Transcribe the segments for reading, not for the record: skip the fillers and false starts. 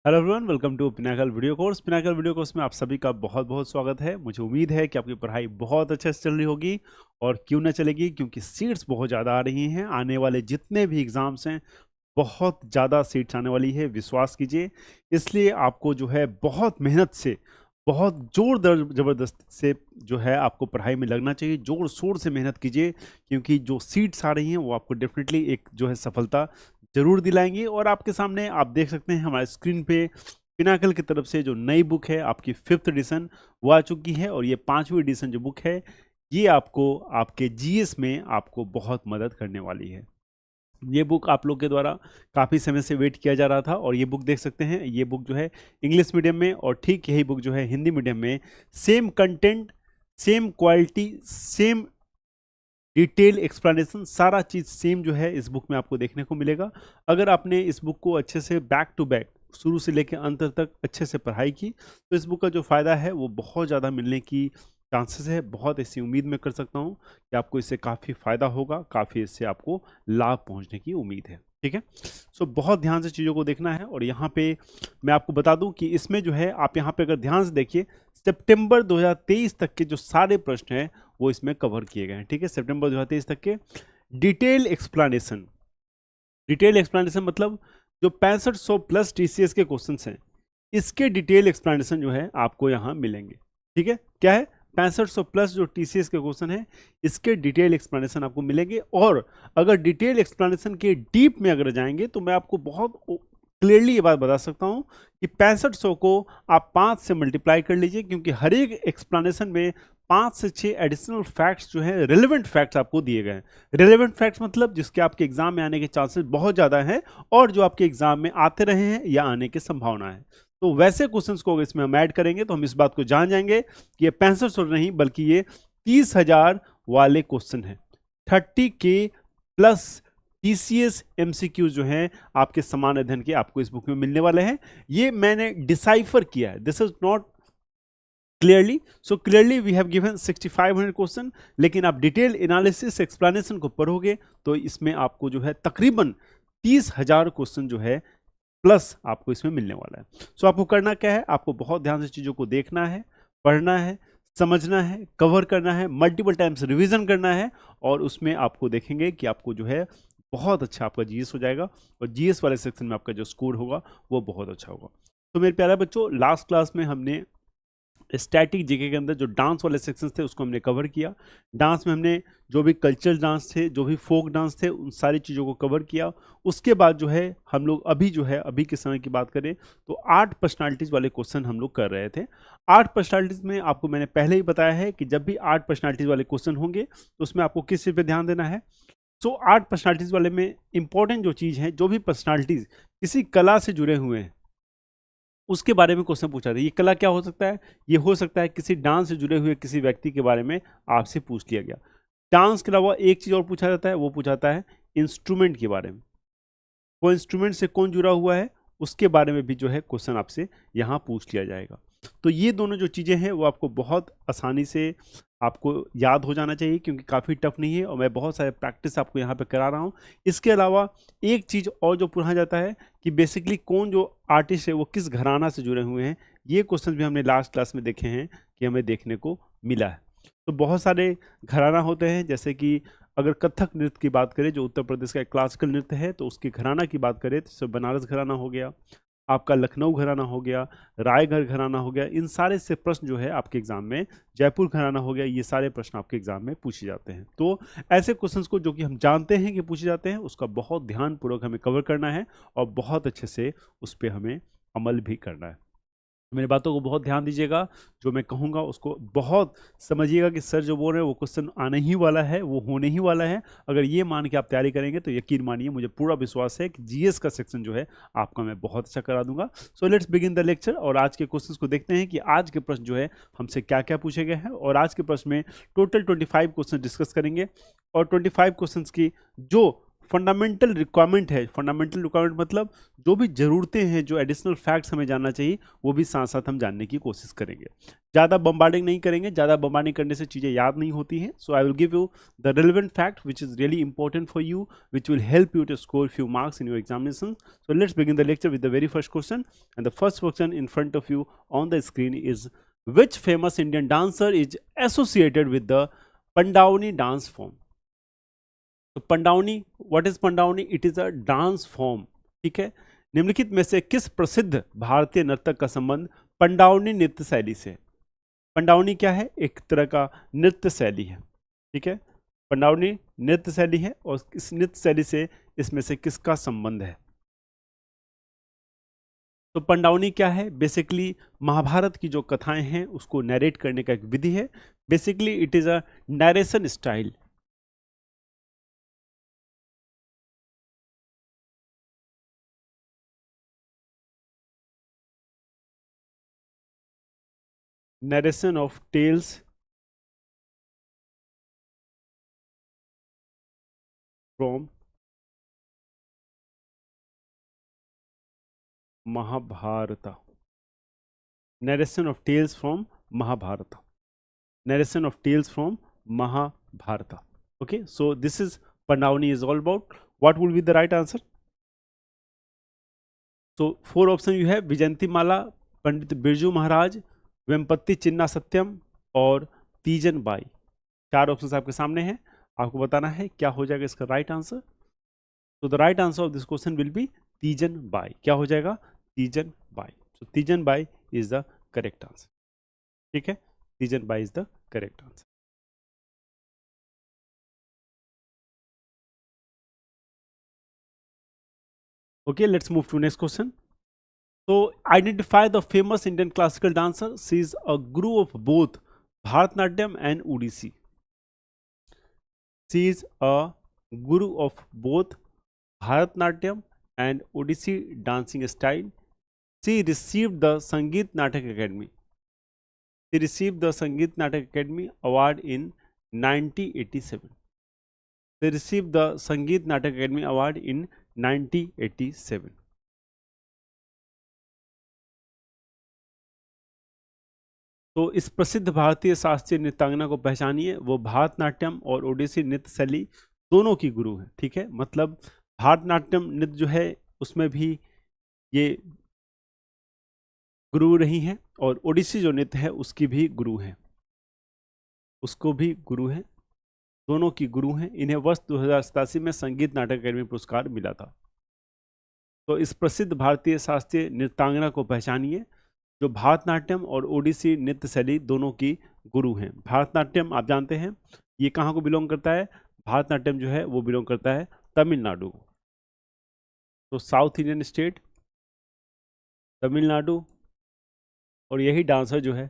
Hello everyone, welcome to Pinnacle video course. Pinnacle video course में आप सभी का बहुत बहुत स्वागत है। मुझे उम्मीद है कि आपकी पढ़ाई बहुत अच्छे से चल रही होगी और क्यों ना चलेगी, क्योंकि सीट्स बहुत ज़्यादा आ रही हैं। आने वाले जितने भी एग्ज़ाम्स हैं बहुत ज़्यादा सीट्स आने वाली है, विश्वास कीजिए। इसलिए आपको जो है बहुत मेहनत से, बहुत जोर ज़बरदस्त से जो है आपको पढ़ाई में लगना चाहिए। ज़ोर शोर से मेहनत कीजिए, क्योंकि जो सीट्स आ रही हैं वो आपको डेफिनेटली एक जो है सफलता ज़रूर दिलाएंगी। और आपके सामने आप देख सकते हैं हमारे स्क्रीन पे पिनाकल की तरफ से जो नई बुक है, आपकी 5th एडिशन वो आ चुकी है। और ये 5वीं एडिशन जो बुक है, ये आपको आपके जीएस में आपको बहुत मदद करने वाली है। ये बुक आप लोग के द्वारा काफ़ी समय से वेट किया जा रहा था और ये बुक देख सकते हैं। ये बुक जो है इंग्लिश मीडियम में, और ठीक यही बुक जो है हिंदी मीडियम में, same content, same quality, same detail explanation, सारा चीज़ सेम जो है इस बुक में आपको देखने को मिलेगा। अगर आपने इस बुक को अच्छे से बैक टू बैक शुरू से लेकर अंत तक अच्छे से पढ़ाई की, तो इस बुक का जो फ़ायदा है वो बहुत ज़्यादा मिलने की चांसेस है। बहुत ऐसी उम्मीद मैं कर सकता हूँ कि आपको इससे काफ़ी फ़ायदा होगा, काफ़ी इससे आपको लाभ पहुँचने की उम्मीद है। ठीक है, सो बहुत ध्यान से चीज़ों को देखना है। और यहाँ पे मैं आपको बता दूं कि इसमें जो है, आप यहाँ पे अगर ध्यान से देखिए, सितंबर 2023 तक के जो सारे प्रश्न हैं वो इसमें कवर किए गए हैं। ठीक है, सितंबर 2023 तक के डिटेल एक्सप्लेनेशन। डिटेल एक्सप्लेनेशन मतलब जो 6500 प्लस टीसीएस के क्वेश्चंस हैं, इसके डिटेल एक्सप्लेनेशन जो है आपको यहाँ मिलेंगे। ठीक है, क्या है, 6500 प्लस जो टीसीएस के क्वेश्चन है, इसके डिटेल एक्सप्लेनेशन आपको मिलेंगे। और अगर डिटेल एक्सप्लेनेशन के डीप में अगर जाएंगे तो मैं आपको बहुत क्लियरली ये बात बता सकता हूँ कि 6500 को आप 5 से मल्टीप्लाई कर लीजिए, क्योंकि हर एक एक्सप्लेनेशन में 5 से 6 एडिशनल फैक्ट्स जो है, रिलेवेंट फैक्ट्स आपको दिए गए हैं। रिलेवेंट फैक्ट्स मतलब जिसके आपके एग्जाम में आने के चांसेस बहुत ज़्यादा हैं, और जो आपके एग्जाम में आते रहे हैं या आने की संभावना है। तो वैसे क्वेश्चंस को इसमें हम ऐड करेंगे तो हम इस बात को जान जाएंगे कि ये 6500 नहीं, बल्कि ये 30,000 वाले क्वेश्चन हैं। 30K प्लस टीसीएस एमसीक्यू जो हैं आपके समान अध्ययन के आपको इस बुक में मिलने वाले हैं। ये मैंने डिसाइफर किया है, this is not clearly, so clearly we have given 6500 question, लेकिन आप डिटेल एनालिसिस एक्सप्लेनेशन को पढ़ोगे तो इसमें आपको जो है तकरीबन 30,000 क्वेश्चन जो है प्लस आपको इसमें मिलने वाला है। सो आपको करना क्या है, आपको बहुत ध्यान से चीज़ों को देखना है, पढ़ना है, समझना है, कवर करना है, मल्टीपल टाइम्स रिवीजन करना है, और उसमें आपको देखेंगे कि आपको जो है बहुत अच्छा आपका जीएस हो जाएगा। और जीएस वाले सेक्शन में आपका जो स्कोर होगा वो बहुत अच्छा होगा। तो मेरे प्यारे बच्चों, लास्ट क्लास में हमने स्टैटिक जीके के अंदर जो डांस वाले सेक्शंस थे उसको हमने कवर किया। डांस में हमने जो भी कल्चरल डांस थे, जो भी फोक डांस थे, उन सारी चीज़ों को कवर किया। उसके बाद जो है हम लोग अभी जो है, अभी के समय की बात करें तो 8 पर्सनालिटीज़ वाले क्वेश्चन हम लोग कर रहे थे। 8 पर्सनालिटीज़ में आपको मैंने पहले ही बताया है कि जब भी 8 पर्सनालिटीज़ वाले क्वेश्चन होंगे तो उसमें आपको किस चीज़ पर ध्यान देना है। सो 8 पर्सनालिटीज़ वाले में इंपॉर्टेंट जो चीज़ है, जो भी पर्सनालिटीज़ किसी कला से जुड़े हुए हैं उसके बारे में क्वेश्चन पूछा था। ये कला क्या हो सकता है, ये हो सकता है किसी डांस से जुड़े हुए किसी व्यक्ति के बारे में आपसे पूछ लिया गया। डांस के अलावा एक चीज़ और पूछा जाता है, वो पूछा जाता है इंस्ट्रूमेंट के बारे में। वो इंस्ट्रूमेंट से कौन जुड़ा हुआ है उसके बारे में भी जो है क्वेश्चन आपसे यहाँ पूछ लिया जाएगा। तो ये दोनों जो चीज़ें हैं वो आपको बहुत आसानी से आपको याद हो जाना चाहिए, क्योंकि काफ़ी टफ नहीं है और मैं बहुत सारे प्रैक्टिस आपको यहाँ पे करा रहा हूँ। इसके अलावा एक चीज़ और जो पूछा जाता है कि बेसिकली कौन जो आर्टिस्ट है वो किस घराना से जुड़े हुए हैं। ये क्वेश्चन भी हमने लास्ट क्लास में देखे हैं कि हमें देखने को मिला है। तो बहुत सारे घराना होते हैं, जैसे कि अगर कथक नृत्य की बात करें जो उत्तर प्रदेश का एक क्लासिकल नृत्य है, तो उसके घराना की बात करें तो बनारस घराना हो गया, आपका लखनऊ घराना हो गया, रायगढ़ घराना हो गया। इन सारे से प्रश्न जो है आपके एग्जाम में, जयपुर घराना हो गया, ये सारे प्रश्न आपके एग्जाम में पूछे जाते हैं। तो ऐसे क्वेश्चंस को जो कि हम जानते हैं कि पूछे जाते हैं, उसका बहुत ध्यानपूर्वक हमें कवर करना है और बहुत अच्छे से उस पर हमें अमल भी करना है। मेरी बातों को बहुत ध्यान दीजिएगा, जो मैं कहूँगा उसको बहुत समझिएगा कि सर जो बोल रहे हैं वो क्वेश्चन आने ही वाला है, वो होने ही वाला है। अगर ये मान के आप तैयारी करेंगे तो यकीन मानिए, मुझे पूरा विश्वास है कि जीएस का सेक्शन जो है आपका मैं बहुत अच्छा करा दूंगा। So let's begin the lecture और आज के क्वेश्चन को देखते हैं कि आज के प्रश्न जो है हमसे क्या क्या पूछे गए हैं। और आज के प्रश्न में टोटल 25 क्वेश्चन डिस्कस करेंगे और 25 क्वेश्चन की जो फंडामेंटल रिक्वायरमेंट है। फंडामेंटल रिक्वायरमेंट मतलब जो भी ज़रूरतें हैं, जो एडिशनल फैक्ट्स हमें जानना चाहिए, वो भी साथ साथ हम जानने की कोशिश करेंगे। ज़्यादा बम्बार्डिंग नहीं करेंगे, ज़्यादा बम्बार्डिंग करने से चीज़ें याद नहीं होती हैं। So I will give you the relevant fact which is really important for you, which will help you to score few marks in your examination. So let's begin the lecture with the very first question, and the first question in front of you on the screen is, which famous Indian dancer is associated with the Pandauni dance form? तो Pandavani, what is Pandavani? It is a dance form, ठीक है। निम्नलिखित में से किस प्रसिद्ध भारतीय नर्तक का संबंध पंडावनी नृत्य शैली से? पंडावनी क्या है? एक तरह का नृत्य शैली है, ठीक है। पंडावनी नृत्य शैली है और इस नृत्य शैली से इसमें से किसका संबंध है? तो पंडावनी क्या है? बेसिकली महाभारत की जो कथाएं हैं उसको नरेट करने का एक विधि है। Basically it is a narration style. Narration of tales from Mahabharata. Narration of tales from Mahabharata. Narration of tales from Mahabharata. Okay, so this is Pandavani is all about. What will be the right answer? So four options you have: विजयंती माला, पंडित बिरजू महाराज, वेम्पत्ति चिन्ना सत्यम और तीजन बाई। चार options आपके सामने हैं, आपको बताना है क्या हो जाएगा इसका राइट आंसर। तो the right answer of this question will be Teejan Bai. क्या हो जाएगा? तीजन बाई। सो Teejan Bai is the correct answer, ठीक है। Teejan Bai is the correct answer. Okay, let's move to next question. So identify the famous Indian classical dancer. She is a guru of both Bharatanatyam and Odissi. She is a guru of both Bharatanatyam and Odissi dancing style. She received the Sangeet Natak Academy. She received the Sangeet Natak Academy award in 1987. They received the Sangeet Natak Academy award in 1987. तो इस प्रसिद्ध भारतीय शास्त्रीय नृत्यांगना को पहचानिए। वो भारतनाट्यम और ओडिसी नृत्य शैली दोनों की गुरु हैं, ठीक है। मतलब भारतनाट्यम नृत्य जो है उसमें भी ये गुरु रही हैं और ओडिसी जो नृत्य है उसकी भी गुरु हैं, उसको भी गुरु हैं, दोनों की गुरु हैं। इन्हें वर्ष 2087 में संगीत नाटक अकादमी पुरस्कार मिला था। तो इस प्रसिद्ध भारतीय शास्त्रीय नृत्यांगना को पहचानिए जो भारतनाट्यम और ओडिसी नृत्य शैली दोनों की गुरु हैं। भारतनाट्यम आप जानते हैं ये कहाँ को बिलोंग करता है? भारतनाट्यम जो है वो बिलोंग करता है तमिलनाडु। तो साउथ इंडियन स्टेट तमिलनाडु, और यही डांसर जो है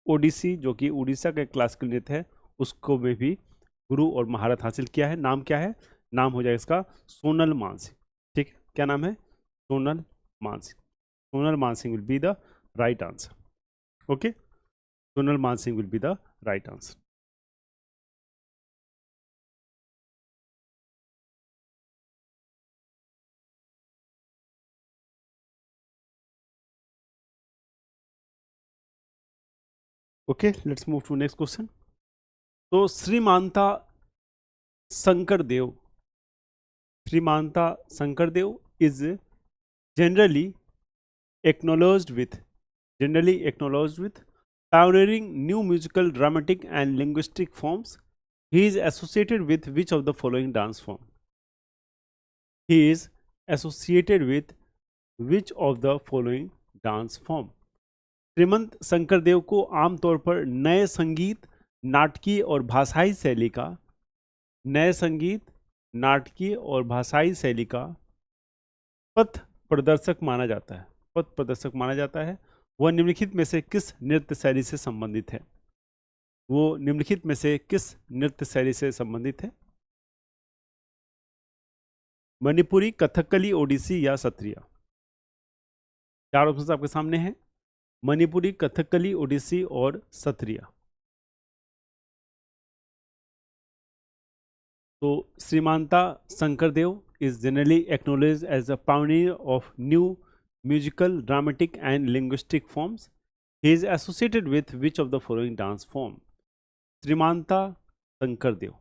ओडिसी जो कि उड़ीसा का क्लासिकल नृत्य है उसको में भी गुरु और महारत हासिल किया है। नाम क्या है? नाम हो जाएगा इसका सोनल मानसिंह, ठीक है। क्या नाम है? Sonal Mansingh. Sonal Mansingh will be the right answer. Okay, Sonal Mansingh will be the right answer. Okay, let's move to next question. तो Srimanta Shankardev, Srimanta Shankardev is generally acknowledged with pioneering new musical, dramatic and linguistic forms. He is associated with which of the following dance form? He is associated with which of the following dance form? श्रीमंत शंकरदेव को आमतौर पर नए संगीत, नाटकीय और भाषाई शैली का, नए संगीत, नाटकीय और भाषाई शैली का पथ प्रदर्शक माना जाता है। पथ प्रदर्शक माना जाता है। वह निम्नलिखित में से किस नृत्य शैली से संबंधित है? वो निम्नलिखित में से किस नृत्य शैली से संबंधित है? मणिपुरी, कथकली, ओडिसी या सत्रिय? चार ऑप्शन आपके सामने हैं, मणिपुरी, कथकली, ओडिसी और सत्रिय। तो श्रीमांता Shankardev is generally acknowledged as a pioneer of new musical, dramatic and linguistic forms. He is associated with which of the following dance form? श्रीमांता Shankardev.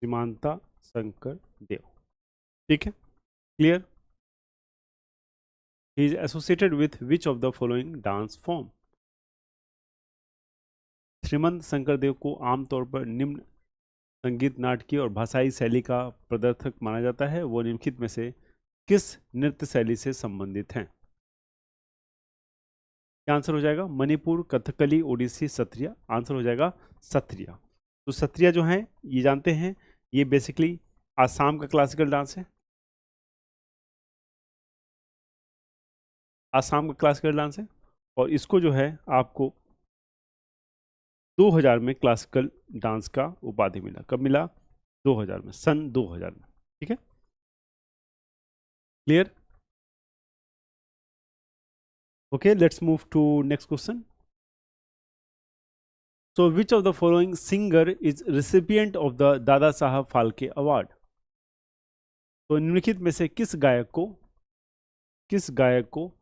श्रीमांता Shankardev, ठीक है, clear. He is associated with which of the following dance form? श्रीमंत शंकरदेव को आमतौर पर निम्न संगीत, नाटकीय और भाषाई शैली का प्रदर्शक माना जाता है। वो निम्नलिखित में से किस नृत्य शैली से संबंधित हैं? क्या आंसर हो जाएगा? मणिपुर, कथकली, ओडिसी, सत्रिया। आंसर हो जाएगा सत्रिया। तो सत्रिया जो है ये जानते हैं, ये बेसिकली आसाम का क्लासिकल डांस है। आसाम का क्लासिकल डांस है और इसको जो है आपको 2000 में क्लासिकल डांस का उपाधि मिला। कब मिला? 2000 में, सन 2000 में, ठीक है, clear. Okay, let's move to next question. So which of the following singer is recipient of the Dada Saheb Phalke award? तो निम्नलिखित में से किस गायक को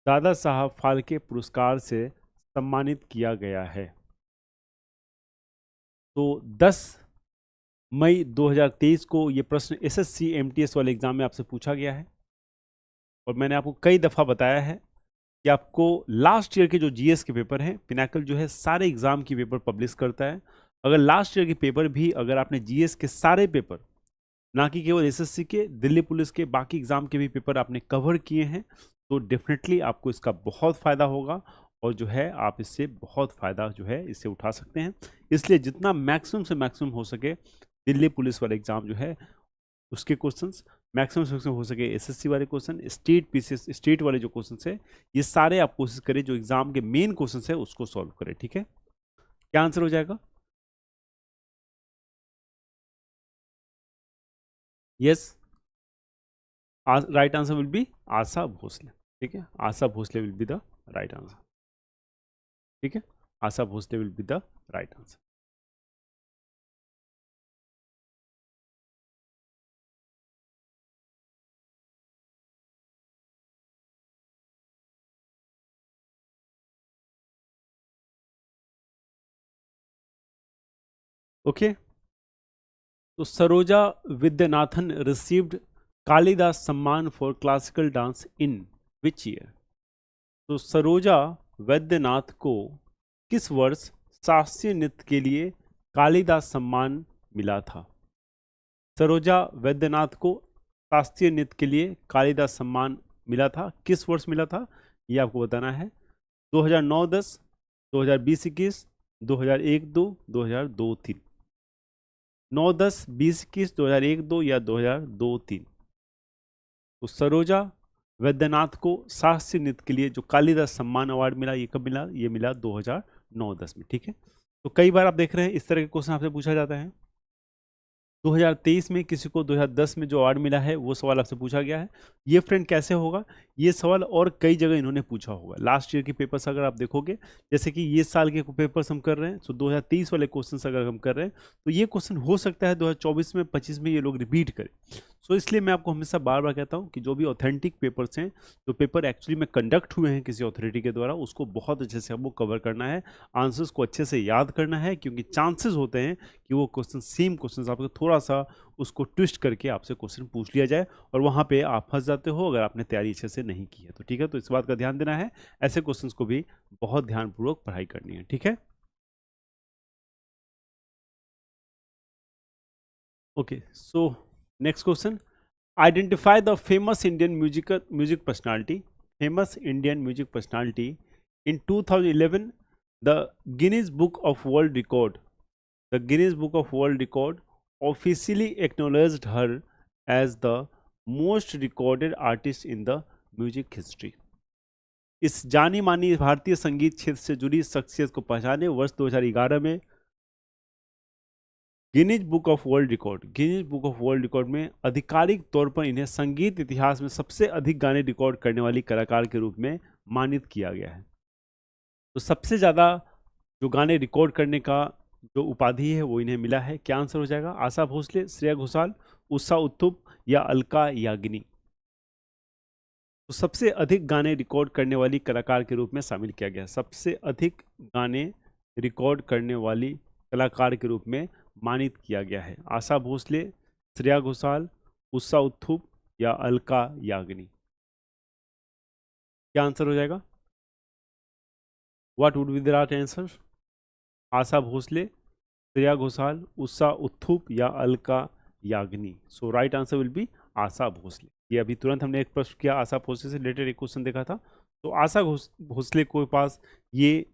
दादा साहब फाल्के पुरस्कार से सम्मानित किया गया है? तो 10 मई 2023 को ये प्रश्न एसएससी एमटीएस वाले एग्जाम में आपसे पूछा गया है और मैंने आपको कई दफ़ा बताया है कि आपको लास्ट ईयर के जो जीएस के पेपर हैं, पिनाकल जो है सारे एग्जाम की पेपर पब्लिश करता है। अगर लास्ट ईयर के पेपर भी, अगर आपने जीएस के सारे पेपर, ना कि केवल एसएससी के, दिल्ली पुलिस के बाकी एग्जाम के भी पेपर आपने कवर किए हैं, तो डेफिनेटली आपको इसका बहुत फ़ायदा होगा और जो है आप इससे बहुत फ़ायदा जो है इससे उठा सकते हैं। इसलिए जितना मैक्सिमम से मैक्सिमम हो सके दिल्ली पुलिस वाले एग्जाम जो है उसके क्वेश्चंस, मैक्सिमम से मैक्सिमम हो सके एसएससी वाले क्वेश्चन, स्टेट पीसीएस स्टेट वाले जो क्वेश्चन है, ये सारे आप कोशिश करें जो एग्जाम के मेन क्वेश्चन है उसको सॉल्व करें, ठीक है। क्या आंसर हो जाएगा? Yes, right answer will be Asha Bhosle, ठीक है, Asha Bhosle will be the right answer, ठीक है, Asha Bhosle will be the right answer. Okay, तो Saroja Vidyanathan received Kalidas Samman for classical dance in which year? तो सरोजा वैद्यनाथ को किस वर्ष शास्त्रीय नृत्य के लिए कालिदास सम्मान मिला था? सरोजा वैद्यनाथ को शास्त्रीय नृत्य के लिए कालिदास सम्मान मिला था, किस वर्ष मिला था ये आपको बताना है। 2009-10, 2020-21, 2001-2, 2002-3। 9-10, 20-21, 2001-2 या 2002-3। तो सरोजा वैद्यनाथ को शास्त्रीय नृत्य के लिए जो कालिदास सम्मान अवार्ड मिला, ये कब मिला? ये मिला 2009-10 में, ठीक है। तो कई बार आप देख रहे हैं इस तरह के क्वेश्चन आपसे पूछा जाता है। 2023 में किसी को 2010 में जो अवार्ड मिला है वो सवाल आपसे पूछा गया है। ये फ्रेंड कैसे होगा? ये सवाल और कई जगह इन्होंने पूछा होगा। लास्ट ईयर के पेपर्स अगर आप देखोगे, जैसे कि ये साल के पेपर्स हम कर रहे हैं, तो 2023 वाले क्वेश्चंस अगर हम कर रहे हैं तो ये क्वेश्चन हो सकता है 2024 में, 25 में ये लोग रिपीट करें। सो इसलिए मैं आपको हमेशा बार बार कहता हूँ कि जो भी ऑथेंटिक पेपर्स हैं, जो पेपर एक्चुअली में कंडक्ट हुए हैं किसी अथॉरिटी के द्वारा, उसको बहुत अच्छे से हमको कवर करना है, आंसर्स को अच्छे से याद करना है, क्योंकि चांसेस होते हैं कि वो क्वेश्चन सेम क्वेश्चन आपको थोड़ा सा उसको ट्विस्ट करके आपसे क्वेश्चन पूछ लिया जाए और वहाँ पे आप फंस जाते हो अगर आपने तैयारी अच्छे से नहीं की है तो, ठीक है। तो इस बात का ध्यान देना है, ऐसे क्वेश्चंस को भी बहुत ध्यानपूर्वक पढ़ाई करनी है, ठीक है। Okay, so next question, identify the famous Indian music personality in 2011 the Guinness book of world record officially acknowledged her as the most recorded artist in the music history. इस जानी मानी भारतीय संगीत क्षेत्र से जुड़ी शख्सियत को पहचाने वर्ष 2011 में Guinness book of world record, Guinness book of world record में आधिकारिक तौर पर इन्हें संगीत इतिहास में सबसे अधिक गाने रिकॉर्ड करने वाली कलाकार के रूप में मानित किया गया है। तो सबसे ज़्यादा जो गाने रिकॉर्ड करने का जो उपाधि है वो इन्हें मिला है। क्या आंसर हो जाएगा? आशा भोसले, श्रेया घोषाल, उषा उत्थुप या अलका याग्निक। तो सबसे अधिक गाने रिकॉर्ड करने वाली कलाकार के रूप में शामिल किया गया। सबसे अधिक गाने रिकॉर्ड करने वाली कलाकार के रूप में मानित किया गया है। आशा भोसले, श्रेया घोषाल, उषा उत्थुप या अलका याग्निक। क्या आंसर हो जाएगा? What would be the right answer? Asha Bhosle, Shreya Ghoshal, Usha Uthup या Alka Yagnik. So right answer will be Asha Bhosle. ये अभी तुरंत हमने एक प्रश्न किया, आशा भोसले से रिलेटेड एक क्वेश्चन देखा था। तो आशा भोसले के पास ये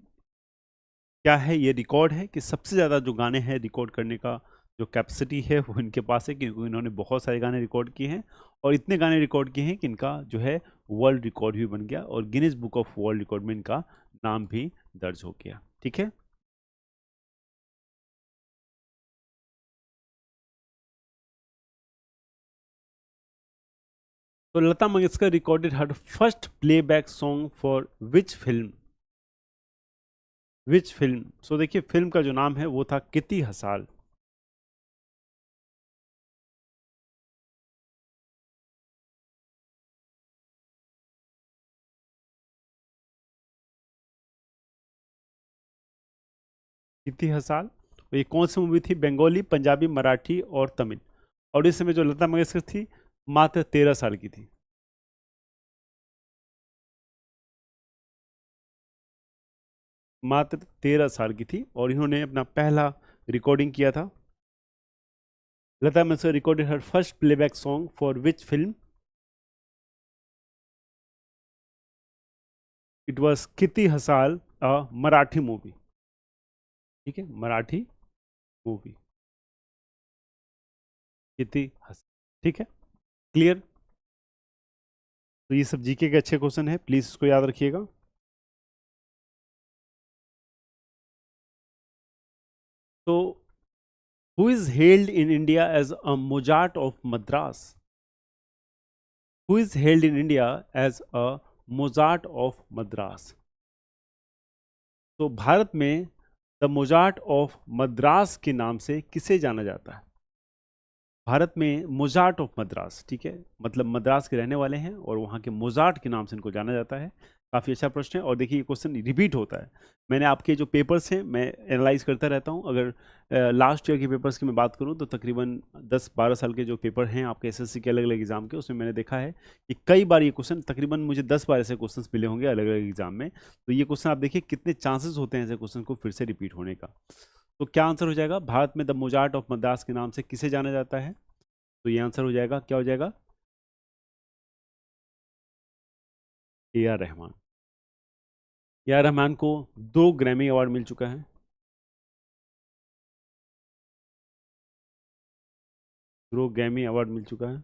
क्या है? ये रिकॉर्ड है कि सबसे ज़्यादा जो गाने हैं रिकॉर्ड करने का जो कैपेसिटी है वो इनके पास है, क्योंकि इन्होंने बहुत सारे गाने रिकॉर्ड किए हैं और इतने गाने रिकॉर्ड किए हैं कि इनका जो है वर्ल्ड रिकॉर्ड भी बन गया और Guinness book of world record में इनका नाम भी दर्ज हो गया। ठीक है। तो Lata Mangeshkar recorded her first playback song for which film? Which film? So देखिए, फिल्म का जो नाम है वो था किति हसाल। किति हसाल। और ये कौन सी मूवी थी? बंगाली, पंजाबी, मराठी और तमिल। और इस समय जो लता मंगेशकर थी मात्र 13 साल की थी। मात्र 13 साल की थी और इन्होंने अपना पहला रिकॉर्डिंग किया था। Lata Mangeshkar recorded her first playback song for which film? It was Kiti Hasaal, a Marathi movie. ठीक है, मराठी मूवी किति हसाल। ठीक है, क्लियर। तो ये सब जीके के अच्छे क्वेश्चन है, प्लीज इसको याद रखिएगा। तो who is held in India as a Mozart of Madras? Who is held in India as a Mozart of Madras? तो भारत में द मोजार्ट ऑफ मद्रास के नाम से किसे जाना जाता है? भारत में मोजार्ट ऑफ मद्रास, ठीक है, मतलब मद्रास के रहने वाले हैं और वहाँ के मोजार्ट के नाम से इनको जाना जाता है। काफ़ी अच्छा प्रश्न है और देखिए ये क्वेश्चन रिपीट होता है। मैंने आपके जो पेपर्स हैं मैं एनालाइज करता रहता हूँ। अगर लास्ट ईयर के पेपर्स की मैं बात करूँ तो तकरीबन 10-12 साल के जो पेपर हैं आपके एसएससी के अलग अलग एग्जाम के, उसमें मैंने देखा है कि कई बार ये क्वेश्चन, तकरीबन मुझे 10 बार ऐसे क्वेश्चन मिले होंगे अलग अलग एग्जाम में। तो ये क्वेश्चन आप देखिए कितने चांसेस होते हैं ऐसे क्वेश्चन को फिर से रिपीट होने का। तो क्या आंसर हो जाएगा? भारत में द मोजार्ट ऑफ मद्रास के नाम से किसे जाना जाता है? तो ये आंसर हो जाएगा, क्या हो जाएगा? A R Rahman. A R Rahman को 2 ग्रैमी अवार्ड मिल चुका है। 2 ग्रैमी अवार्ड मिल चुका है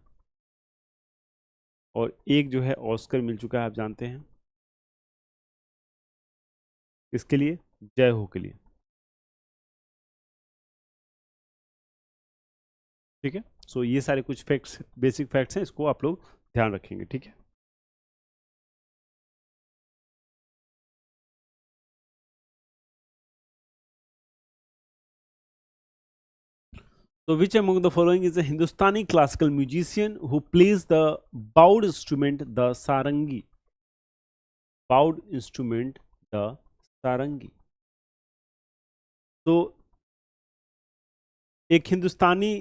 और एक जो है ऑस्कर मिल चुका है, आप जानते हैं इसके लिए, जय हो के लिए। ठीक है, सो ये सारे कुछ फैक्ट्स, बेसिक फैक्ट्स हैं, इसको आप लोग ध्यान रखेंगे। ठीक है। So which among the following is a Hindustani classical musician who plays the bowed instrument the sarangi? Bowed instrument the sarangi. तो एक हिंदुस्तानी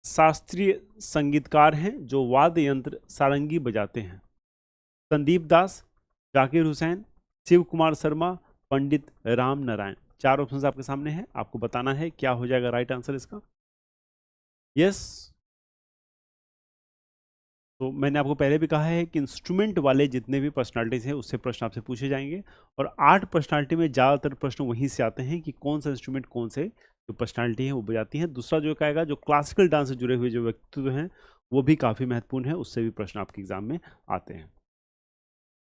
शास्त्रीय संगीतकार हैं जो वाद्य यंत्र सारंगी बजाते हैं। संदीप दास, जाकिर हुसैन, शिव कुमार शर्मा, पंडित राम नारायण। 4 ऑप्शंस आपके सामने हैं, आपको बताना है क्या हो जाएगा राइट आंसर इसका। यस। तो मैंने आपको पहले भी कहा है कि इंस्ट्रूमेंट वाले जितने भी पर्सनालिटीज हैं उससे प्रश्न आपसे पूछे जाएंगे और 8 पर्सनालिटी में ज़्यादातर प्रश्न वहीं से आते हैं कि कौन सा इंस्ट्रूमेंट कौन से जो पर्सनालिटी है वो बजाती हैं। दूसरा जो कहेगा, जो क्लासिकल डांस से जुड़े हुए जो व्यक्तित्व हैं वो भी काफ़ी महत्वपूर्ण है, उससे भी प्रश्न आपके एग्जाम में आते हैं।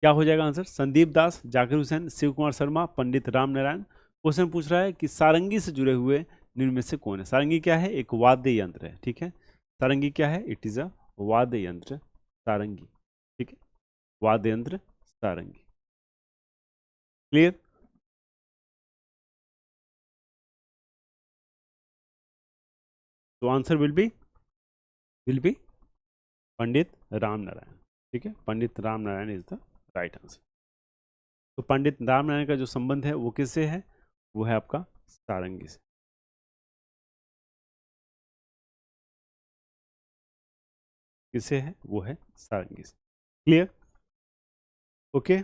क्या हो जाएगा आंसर? संदीप दास, जाकिर हुसैन, शिव कुमार शर्मा, पंडित राम नारायण। क्वेश्चन पूछ रहा है कि सारंगी से जुड़े हुए निम्न में से कौन है? सारंगी क्या है? एक वाद्य यंत्र है, ठीक है। सारंगी क्या है? इट इज अ वाद्य यंत्र, सारंगी, ठीक है, वाद्य यंत्र सारंगी। क्लियर? तो answer will be Pandit Ram Narayan, ठीक है, Pandit Ram Narayan is the right answer. तो पंडित राम नारायण का जो संबंध है वो किससे है? वो है आपका सारंगी से। किससे है? वो है सारंगी से। क्लियर? ओके।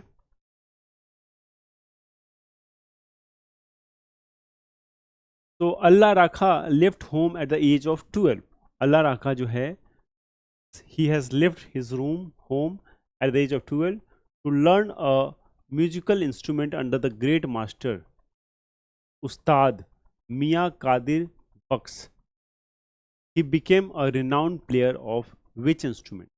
तो Alla Rakha left home at the age of 12। Alla Rakha जो है, he has left his room home at the age of 12 to learn a musical instrument under the great master Ustad Mia Qadir Bux. He became a renowned player of which instrument?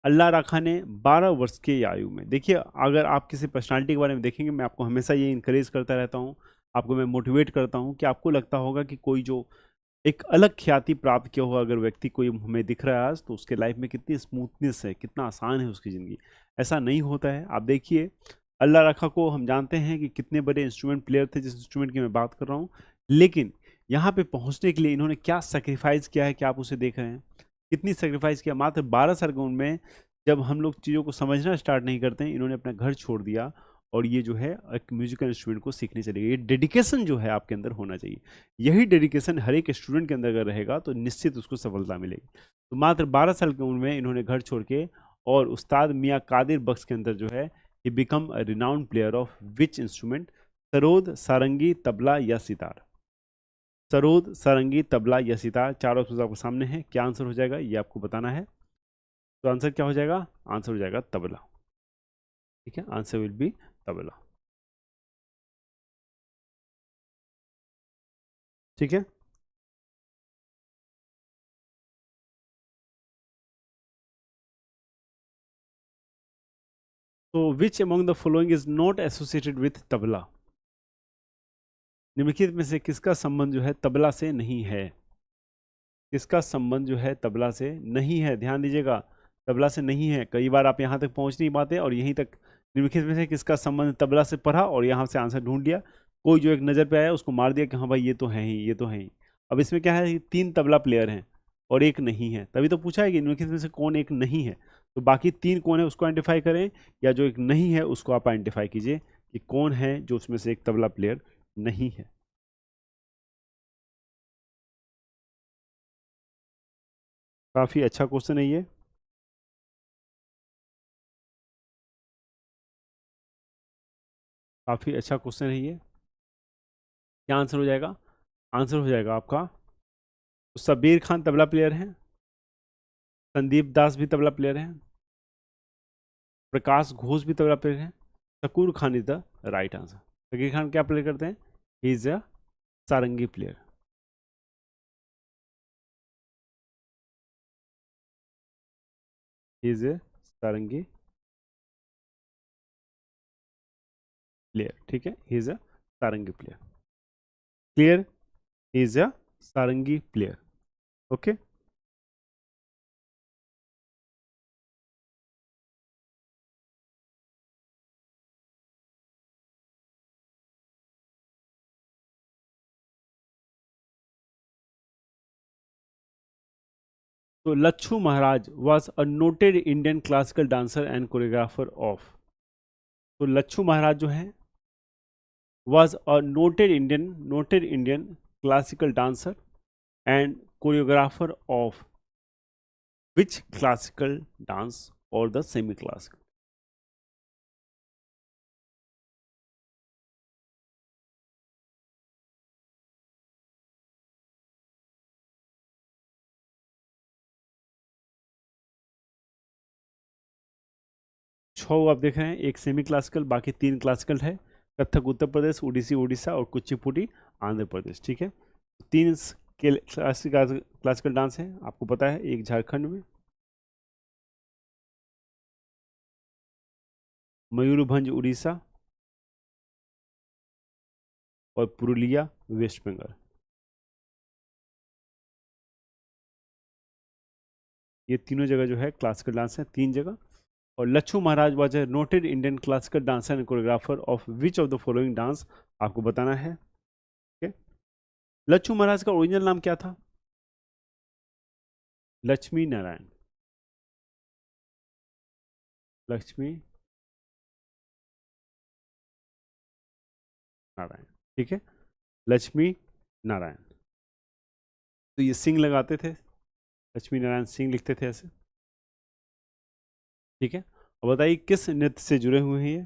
अल्लाह राखा ने 12 वर्ष की आयु में, देखिए अगर आप किसी पर्सनालिटी के बारे में देखेंगे, मैं आपको हमेशा ये इंकरेज करता रहता हूँ, आपको मैं मोटिवेट करता हूँ कि आपको लगता होगा कि कोई जो एक अलग ख्याति प्राप्त किया हुआ अगर व्यक्ति कोई हमें दिख रहा है आज, तो उसके लाइफ में कितनी स्मूथनेस है, कितना आसान है उसकी ज़िंदगी। ऐसा नहीं होता है। आप देखिए अल्लाह रखा को हम जानते हैं कि कितने बड़े इंस्ट्रूमेंट प्लेयर थे, जिस इंस्ट्रूमेंट की मैं बात कर रहा हूँ, लेकिन यहाँ पे पहुँचने के लिए इन्होंने क्या सेक्रीफाइस किया है, क्या आप उसे देख रहे हैं? कितनी सेक्रीफाइस किया। मात्र 12 साल की उम्र में जब हम लोग चीज़ों को समझना स्टार्ट नहीं करते हैं, इन्होंने अपना घर छोड़ दिया और ये जो है एक म्यूजिकल इंस्ट्रूमेंट को सीखने चले गए। ये डेडिकेशन जो है आपके अंदर होना चाहिए। यही डेडिकेशन हर एक स्टूडेंट के अंदर अगर रहेगा तो निश्चित उसको सफलता मिलेगी। तो मात्र 12 साल की उम्र में इन्होंने घर छोड़ के और उस्ताद मियाँ कादिर बख्श के अंदर जो है he become a renowned player of which instrument? Sarod, sarangi, tabla या सितार? सरोद, सारंगी, तबला या सितार, चारों ऑप्शन आपके सामने हैं। क्या आंसर हो जाएगा ये आपको बताना है। तो आंसर क्या हो जाएगा? आंसर हो जाएगा तबला, ठीक है, आंसर विल बी तबला, ठीक है। तो which among the following is not associated with tabla? निम्नलिखित में से किसका संबंध जो है तबला से नहीं है? किसका संबंध जो है तबला से नहीं है? ध्यान दीजिएगा, तबला से नहीं है। कई बार आप यहाँ तक पहुँच नहीं पाते और यहीं तक निम्नलिखित में से किसका संबंध तबला से पढ़ा और यहाँ से आंसर ढूंढ लिया, कोई जो एक नज़र पे आया उसको मार दिया कि हाँ भाई ये तो है ही, ये तो है ही। अब इसमें क्या है, 3 तबला प्लेयर हैं और एक नहीं है, तभी तो पूछा है कि निम्नलिखित में से कौन एक नहीं है। तो बाकी 3 कौन है उसको आइडेंटिफाई करें, या जो एक नहीं है उसको आप आइडेंटिफाई कीजिए कि कौन है जो उसमें से एक तबला प्लेयर नहीं है। काफ़ी अच्छा क्वेश्चन है ये। काफ़ी अच्छा क्वेश्चन है ये। क्या आंसर हो जाएगा? आंसर हो जाएगा आपका, तो सबीर खान तबला प्लेयर हैं, संदीप दास भी तबला प्लेयर हैं, प्रकाश घोष भी तबला प्लेयर हैं, Shakoor Khan is the right answer. Shakoor Khan क्या प्ले करते हैं? He is a sarangi player. He is a sarangi player, ठीक है, he is a sarangi player. Clear? He is a sarangi player. Okay. तो Lachhu Maharaj was a noted Indian classical dancer and choreographer of. तो लच्छू महाराज जो है was a noted Indian classical dancer and choreographer of which classical dance or the semi-classical? छह आप देख रहे हैं, एक सेमी क्लासिकल, बाकी 3 क्लासिकल है। कथक उत्तर प्रदेश, उड़ीसी उड़ीसा और कुचिपुड़ी आंध्र प्रदेश, ठीक है। 3 क्लासिकल डांस है, आपको पता है, एक झारखंड में, मयूरभंज उड़ीसा और पुरुलिया वेस्ट बंगाल। ये तीनों जगह जो है क्लासिकल डांस है, 3 जगह। और Lachhu Maharaj was a noted Indian classical dancer and choreographer of which of the following dance, आपको बताना है। ठीक है, लच्छू महाराज का ओरिजिनल नाम क्या था? लक्ष्मी नारायण, लक्ष्मी नारायण। ठीक है, लक्ष्मी नारायण। तो ये सिंह लगाते थे, लक्ष्मी नारायण सिंह लिखते थे ऐसे। ठीक है, अब बताइए किस नृत्य से जुड़े हुए हैं ये।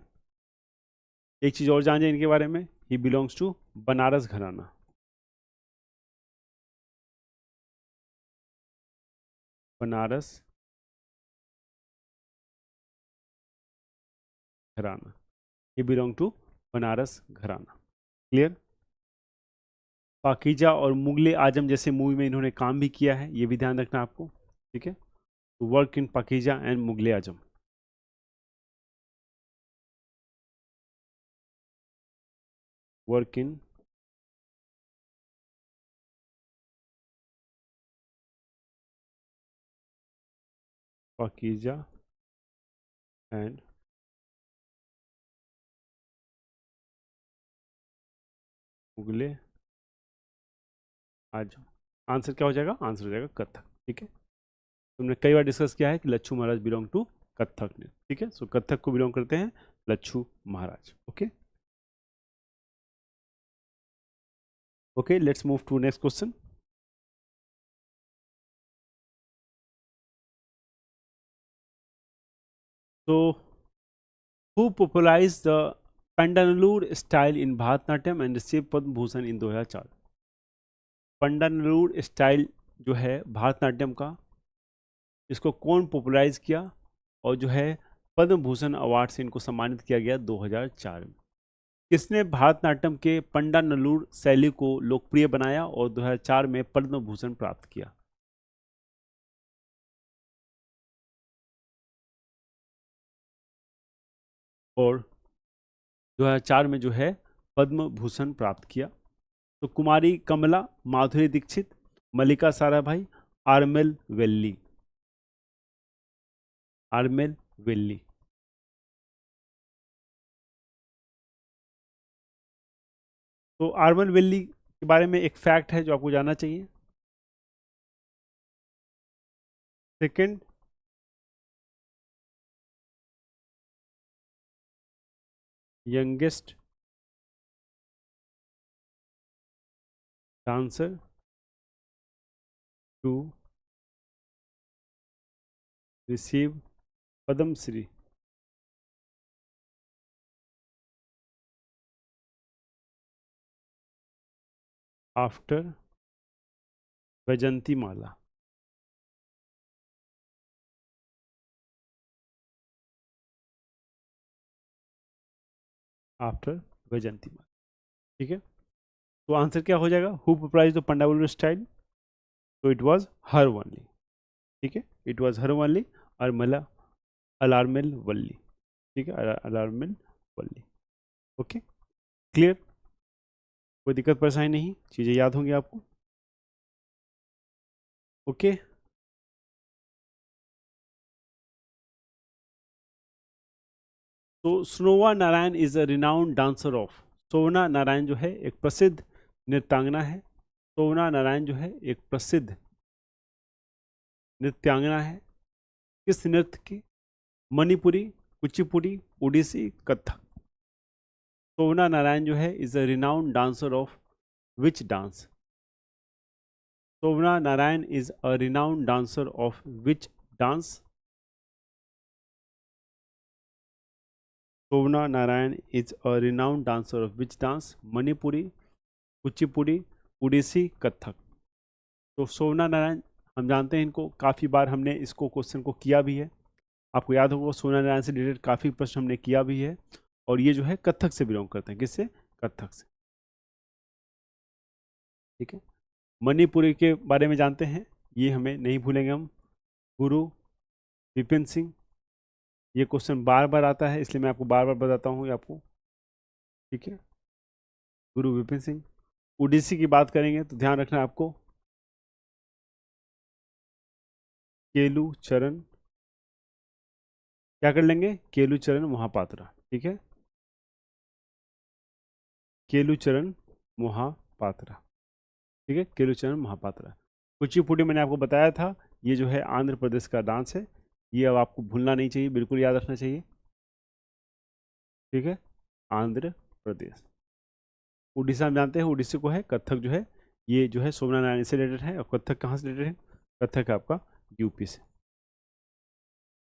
एक चीज और जान जाए इनके बारे में, ही बिलोंग्स टू बनारस घराना। बनारस घराना, ही बिलोंग टू बनारस घराना। क्लियर? पाकीजा और मुगले आजम जैसे मूवी में इन्होंने काम भी किया है, ये भी ध्यान रखना आपको। ठीक है, तो work in Pakeezah and Mughal-e Azam. Work in Pakeezah and Mughal-e Azam. Answer क्या हो जाएगा? आंसर हो जाएगा कथक। ठीक है, तुमने कई बार डिस्कस किया है कि लच्छू महाराज बिलोंग टू कथक ने। ठीक है, सो कथक को बिलोंग करते हैं Lachhu Maharaj. Okay okay, let's move to next question. तो who popularise the Pandanallur style in Bharatanatyam and receive Padma Bhushan in 2004? Pandanallur style जो है भारतनाट्यम का, इसको कौन पॉपुलराइज किया और जो है पद्म भूषण अवार्ड से इनको सम्मानित किया गया 2004 में? किसने भारतनाट्यम के पंडानलूर शैली को लोकप्रिय बनाया और 2004 में पद्म भूषण प्राप्त किया? और 2004 में जो है पद्म भूषण प्राप्त किया? तो कुमारी कमला, माधुरी दीक्षित, मल्लिका साराभाई, आरमेल वेल्ली। आरमेल वेल्ली। तो आरमेल वेल्ली के बारे में एक फैक्ट है जो आपको जानना चाहिए। Second youngest dancer to receive Padmashri after Vyjayanthi Mala. After Vyjayanthi Mala. ठीक है, तो आंसर क्या हो जाएगा? Who popularized the Pandanallur style? तो इट वाज हर ओनली। ठीक है, इट वाज हर ओनली अरमला अलार्मेल वल्ली। ठीक है, अलार्मेल वल्ली। Okay, clear? कोई दिक्कत परेशानी नहीं, चीज़ें याद होंगी आपको। ओके, तो Shovana Narayan is a renowned dancer of. Shovana Narayan जो है एक प्रसिद्ध नृत्यांगना है। सोवना नारायण जो है एक प्रसिद्ध नृत्यांगना है। किस नृत्य की? मणिपुरी, कुचिपुड़ी, ओडिसी, कथक। सोवना नारायण जो है is a renowned dancer of which dance? Shovana Narayan is a renowned dancer of which dance? Shovana Narayan is a renowned dancer of which dance? Manipuri, Kuchipudi, Odissi, Kathak. तो सोवना नारायण हम जानते हैं इनको, काफ़ी बार हमने इसको क्वेश्चन को किया भी है। आपको याद होगा सोवना नारायण से रिलेटेड काफ़ी प्रश्न हमने किया भी है। और ये जो है कथक से बिलोंग करते हैं। किससे? कथक से। ठीक है, मणिपुरी के बारे में जानते हैं, ये हमें नहीं भूलेंगे हम। गुरु विपिन सिंह। ये क्वेश्चन बार बार आता है, इसलिए मैं आपको बार बार बताता हूँ ये आपको। ठीक है, गुरु विपिन सिंह। उड़ीसी की बात करेंगे तो ध्यान रखना है आपको, केलू चरण, क्या कर लेंगे, केलू चरण महापात्रा, ठीक है, केलू चरण महापात्रा, ठीक है, केलू चरण महापात्रा। कुचिपुड़ी मैंने आपको बताया था, ये जो है आंध्र प्रदेश का डांस है, ये अब आपको भूलना नहीं चाहिए, बिल्कुल याद रखना चाहिए, ठीक है, आंध्र प्रदेश। उड़ीसा हम जानते हैं, उड़ीसा को है कथक जो है, ये जो है सोमनाथ नारायण से रिलेटेड है, और कथक कहाँ से रिलेटेड है, कथक है आपका यूपी से,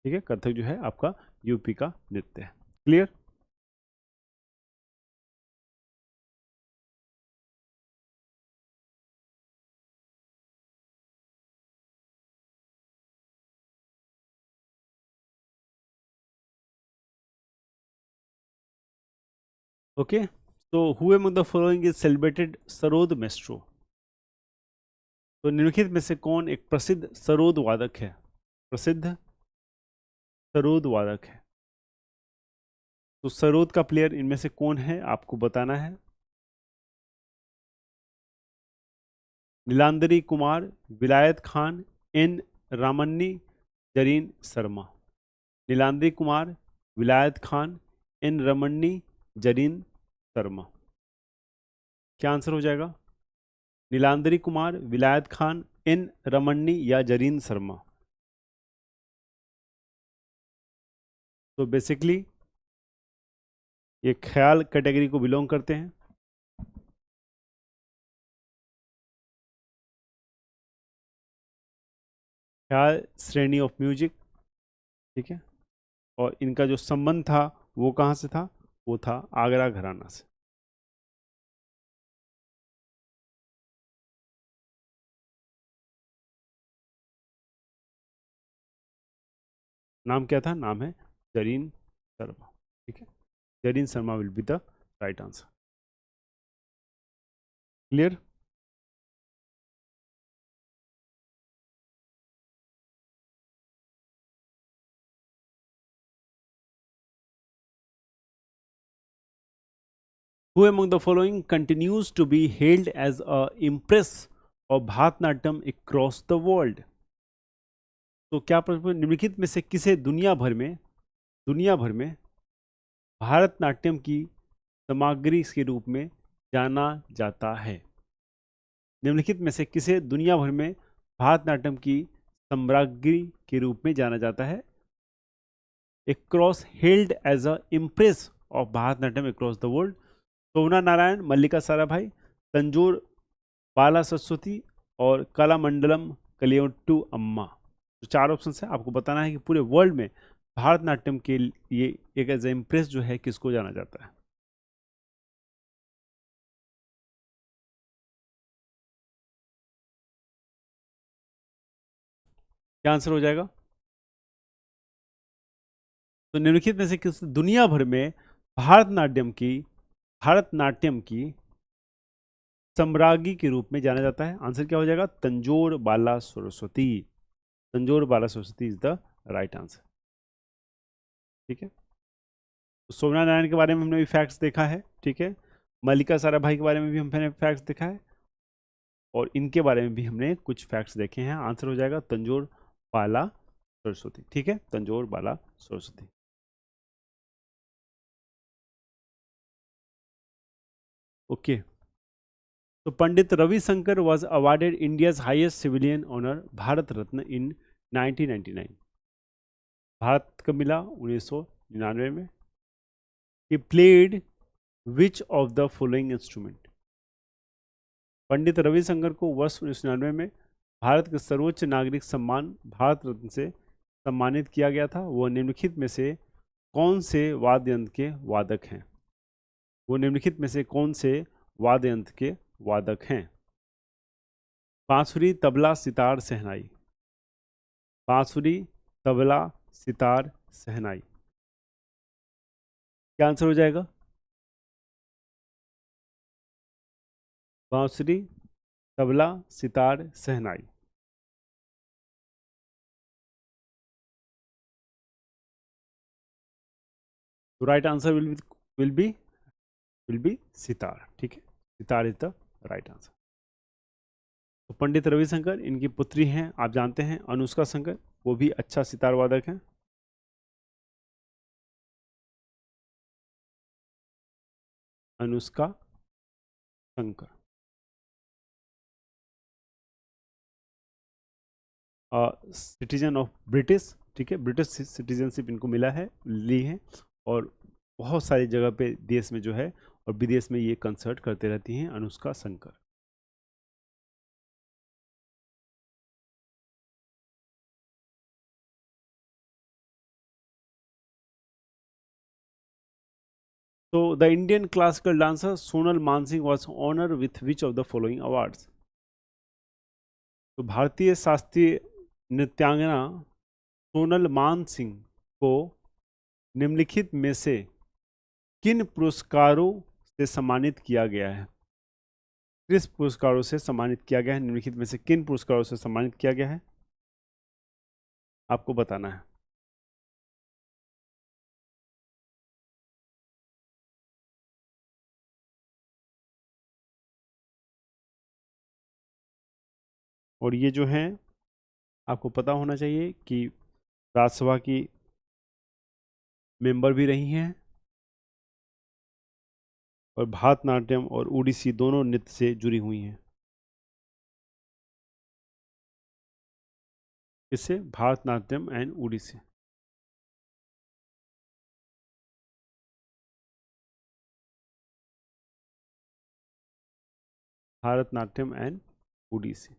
ठीक है, कथक जो है आपका यूपी का नृत्य है। क्लियर? ओके, तो who among the following is celebrated sarod maestro? तो निम्नलिखित में से कौन एक प्रसिद्ध सरोद वादक है? प्रसिद्ध सरोद वादक है, तो सरोद का प्लेयर इनमें से कौन है आपको बताना है। नीलांदरी कुमार, विलायत खान, एन रामन्नी, जरीन शर्मा। नीलांदरी कुमार, विलायत खान, एन रमन्नी, जरीन शर्मा। क्या आंसर हो जाएगा? नीलांदरी कुमार, विलायत खान, एन रमन्नी या जरीन शर्मा। तो बेसिकली ये ख्याल कैटेगरी को बिलोंग करते हैं। ख्याल श्रेणी ऑफ म्यूजिक, ठीक है, और इनका जो संबंध था वो कहाँ से था, वो था आगरा घराना से। नाम क्या था? नाम है जरीन शर्मा, ठीक है, Zareen Sharma will be the right answer. Clear? Who among the following continues to be hailed as a impress of Bharatanatyam across the world? तो क्या प्रश्न, निम्नलिखित में से किसे दुनिया भर में भारतनाट्यम की सामग्री के रूप में जाना जाता है? निम्नलिखित में से किसे दुनिया भर में भारतनाट्यम की सामग्री के रूप में जाना जाता है? across hailed as a impress of Bharatanatyam across the world? Somnath Narayan, मल्लिका साराभाई, तंजोर बाला सरस्वती और कलामंडलम कलियोट्टू अम्मा। तो चार ऑप्शन है, आपको बताना है कि पूरे वर्ल्ड में भारतनाट्यम के लिए एक एज इम्प्रेस जो है किसको जाना जाता है। क्या आंसर हो जाएगा? तो निम्नलिखित में से किस दुनिया भर में भारतनाट्यम की सम्राज्ञी के रूप में जाना जाता है? आंसर क्या हो जाएगा? Tanjore Bala Saraswati. Tanjore Bala Saraswati is the right answer, ठीक है। तो सोमनाथ नारायण के बारे में हमने भी फैक्ट्स देखा है, ठीक है, मल्लिका साराभाई के बारे में भी हमने फैक्ट्स देखा है, और इनके बारे में भी हमने कुछ फैक्ट्स देखे हैं। आंसर हो जाएगा तंजोर बाला सरस्वती, ठीक है, तंजोर बाला सरस्वती। ओके, तो Pandit Ravishankar was awarded India's highest civilian honour Bharat Ratna in 1999। Bharat कब मिला? 1999 में। He played which of the following instrument? Pandit Ravishankar को वर्ष 1999 में भारत के सर्वोच्च नागरिक सम्मान भारत रत्न से सम्मानित किया गया था। वो निम्नलिखित में से कौन से वाद्य यंत्र के वादक हैं? वो निम्नलिखित में से कौन से वाद्य यंत्र के वादक हैं? बांसुरी, तबला, सितार, शहनाई। बांसुरी, तबला, सितार, शहनाई। क्या आंसर हो जाएगा? बांसुरी, तबला, सितार, शहनाई। तो right answer will B sitar, ठीक है, sitar is the right answer. तो पंडित रविशंकर, इनकी पुत्री हैं, आप जानते हैं, अनुष्का शंकर। वो भी अच्छा सितार वादक है। Anushka Shankar. Citizen of British, ठीक है, ब्रिटिश सिटीजनशिप इनको मिला है, ली है, और बहुत सारी जगह पे देश में जो है और विदेश में ये कंसर्ट करते रहती हैं अनुष्का शंकर। तो the Indian classical dancer Sonal Mansingh was honour with which of the following awards. तो भारतीय शास्त्रीय नृत्यांगना सोनल मानसिंह को निम्नलिखित में से किन पुरस्कारों से सम्मानित किया गया है? किस पुरस्कारों से सम्मानित किया गया है? निम्नलिखित में से किन पुरस्कारों से सम्मानित किया गया है, आपको बताना है। और ये जो है आपको पता होना चाहिए कि राज्यसभा की मेंबर भी रही हैं और भारतनाट्यम और ओडिसी दोनों नृत्य से जुड़ी हुई हैं। इससे भारतनाट्यम एंड ओडिसी। भारतनाट्यम एंड ओडिसी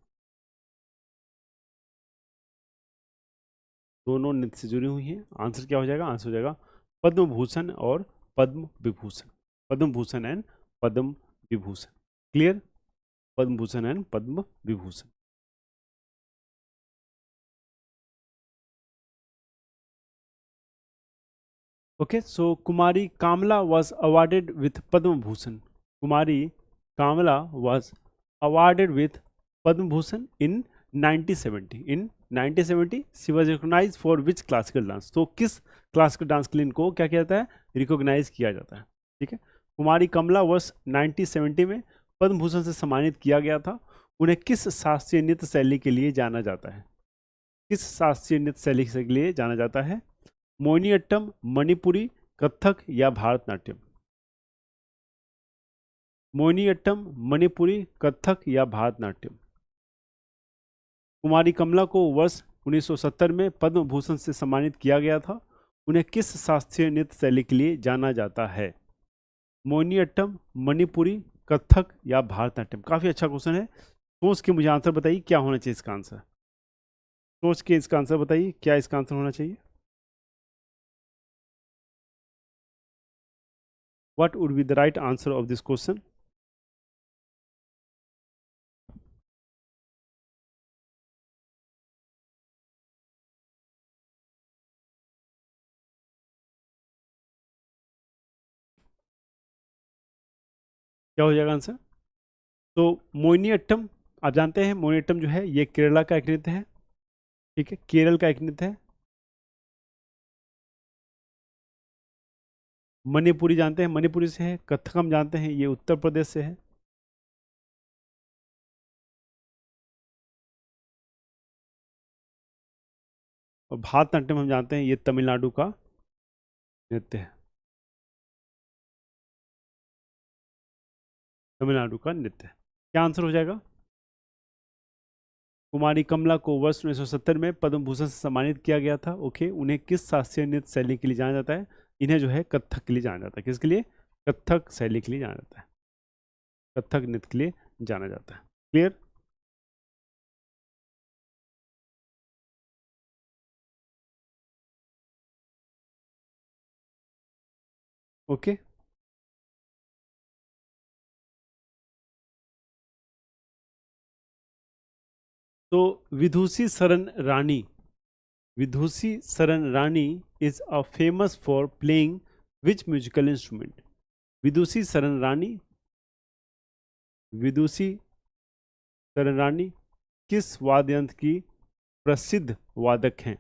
दोनों नृत्य से जुड़ी हुई हैं। आंसर क्या हो जाएगा? आंसर हो जाएगा पद्म भूषण और Padma Vibhushan. Padma Bhushan and Padma Vibhushan. Clear? Padma Bhushan and Padma Vibhushan. Okay, so Kumari Kamla was awarded with Padma Bhushan. Kumari Kamla was awarded with Padma Bhushan in 1970. In 1970, she was recognized for which classical dance? तो किस क्लासिकल डांस के लिए इनको क्या किया जाता है? रिकॉग्नाइज किया जाता है। ठीक है, कुमारी कमला वर्ष 1970 में पद्म भूषण से सम्मानित किया गया था। उन्हें किस शास्त्रीय नृत्य शैली के लिए जाना जाता है? किस शास्त्रीय नृत्य शैली के लिए जाना जाता है? मोहिनीअट्टम, मणिपुरी, कथक या भारतनाट्यम? मोहिनीअट्टम, मणिपुरी, कथक या भारतनाट्यम? कुमारी कमला को वर्ष 1970 में पद्म भूषण से सम्मानित किया गया था। उन्हें किस शास्त्रीय नृत्य शैली के लिए जाना जाता है? मोहिनीअट्टम, मणिपुरी, कथक या भारतनाट्यम? काफी अच्छा क्वेश्चन है। सोच के मुझे आंसर बताइए क्या होना चाहिए इसका आंसर। सोच के इसका आंसर बताइए क्या इसका आंसर होना चाहिए। What would be the right answer of this question? क्या हो जाएगा आंसर? तो मोहिनीअट्टम, आप जानते हैं मोहिनीअट्टम जो है ये केरला का एक नृत्य है। ठीक है, केरल का एक नृत्य है। मणिपुरी जानते हैं, मणिपुरी से है। कथक हम जानते हैं ये उत्तर प्रदेश से है। और भारतनाट्यम हम जानते हैं ये तमिलनाडु का नृत्य है। तमिलनाडु का नृत्य है। क्या आंसर हो जाएगा? कुमारी कमला को वर्ष 1970 में पद्म भूषण से सम्मानित किया गया था। ओके, उन्हें किस शास्त्रीय नृत्य शैली के लिए जाना जाता है? इन्हें जो है कथक के लिए जाना जाता है। किसके लिए? कथक शैली के लिए जाना जाता है। कथक नृत्य के लिए जाना जाता है। क्लियर? ओके, तो विदुषी Sharan Rani, Vidushi Sharan Rani is a famous for playing which musical instrument? Vidushi Sharan Rani, Vidushi Sharan रानी किस वाद्य यंत्र की प्रसिद्ध वादक हैं?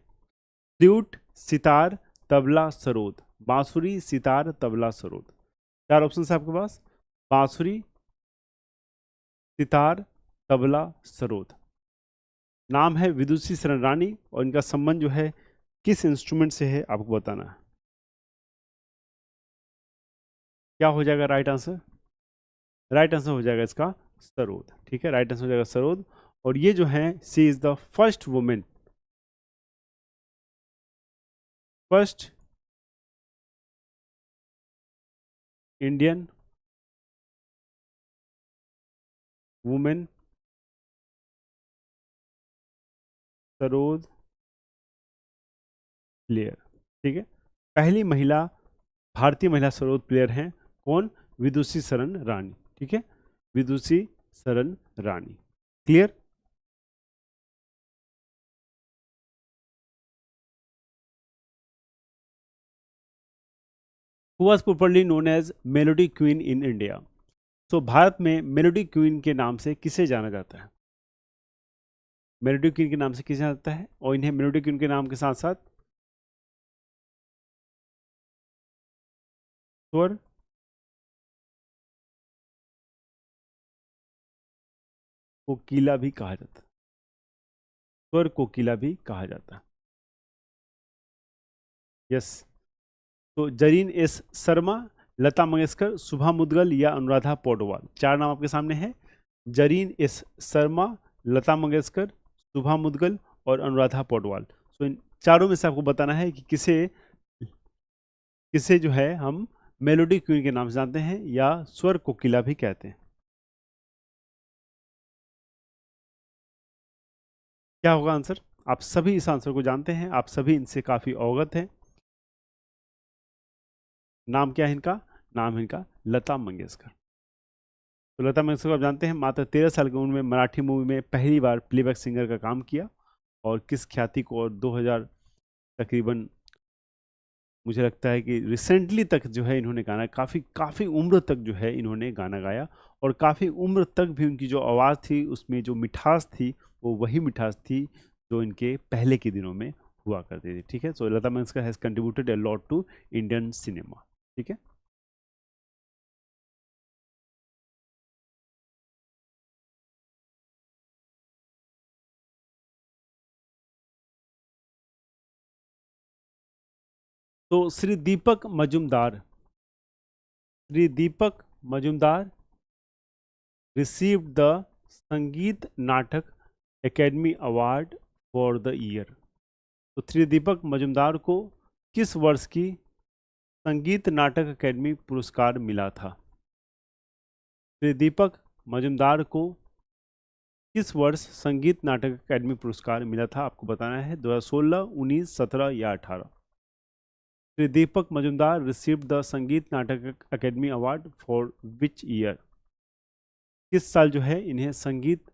फ्लूट, सितार, तबला, सरोद? बांसुरी, सितार, तबला, सरोद? चार ऑप्शन है आपके पास। बांसुरी, सितार, तबला, सरोद। नाम है विदुषी शरण रानी और इनका संबंध जो है किस इंस्ट्रूमेंट से है आपको बताना है। क्या हो जाएगा राइट आंसर? राइट आंसर हो जाएगा इसका सरोद। ठीक है, राइट आंसर हो जाएगा सरोद। और ये जो है she is the first women, first Indian women sarod player. ठीक है, पहली महिला, भारतीय महिला सरोद प्लेयर हैं कौन? विदुषी शरण रानी। ठीक है, Vidushi Sharan Rani. Clear? Who was properly known as melody queen in India. तो भारत में मेलोडी क्वीन के नाम से किसे जाना जाता है? मेलोडी क्वीन के नाम से किसे जाना जाता है? और इन्हें मेलोडी क्वीन के नाम के साथ साथ स्वर कोकिला भी कहा जाता है, स्वर कोकिला भी कहा जाता है। यस। तो जरीन एस शर्मा, लता मंगेशकर, शुभा मुद्गल या अनुराधा पौडवाल। चार नाम आपके सामने हैं, जरीन एस शर्मा, लता मंगेशकर, शुभा मुद्गल और अनुराधा पौडवाल। तो इन चारों में से आपको बताना है कि किसे किसे जो है हम मेलोडी क्वीन के नाम से जानते हैं या स्वर कोकिला भी कहते हैं। क्या होगा आंसर? आप सभी इस आंसर को जानते हैं, आप सभी इनसे काफी अवगत हैं। नाम क्या है इनका? नाम है इनका लता मंगेशकर। तो लता मंगेशकर को आप जानते हैं, मात्र 13 साल की उम्र में मराठी मूवी में पहली बार प्लेबैक सिंगर का काम किया और किस ख्याति को, और 2000 तकरीबन मुझे लगता है कि रिसेंटली तक जो है इन्होंने गाना, काफ़ी काफ़ी उम्र तक जो है इन्होंने गाना गाया और काफ़ी उम्र तक भी उनकी जो आवाज़ थी उसमें जो मिठास थी वो वही मिठास थी जो इनके पहले के दिनों में हुआ करती थी। ठीक है, so Lata Mangeshkar has contributed a lot to Indian cinema. ठीक है, तो Shri Deepak Majumdar received the Sangeet Natak academy award for the year. तो श्री दीपक मजुमदार को किस वर्ष की संगीत नाटक अकेडमी पुरस्कार मिला था? श्री दीपक मजुमदार को किस वर्ष संगीत नाटक अकेडमी पुरस्कार मिला था? आपको बताना है 2016, 19, 17 या 18। Shri Deepak Majumdar received the Sangeet Natak academy award for which year. किस साल जो है इन्हें संगीत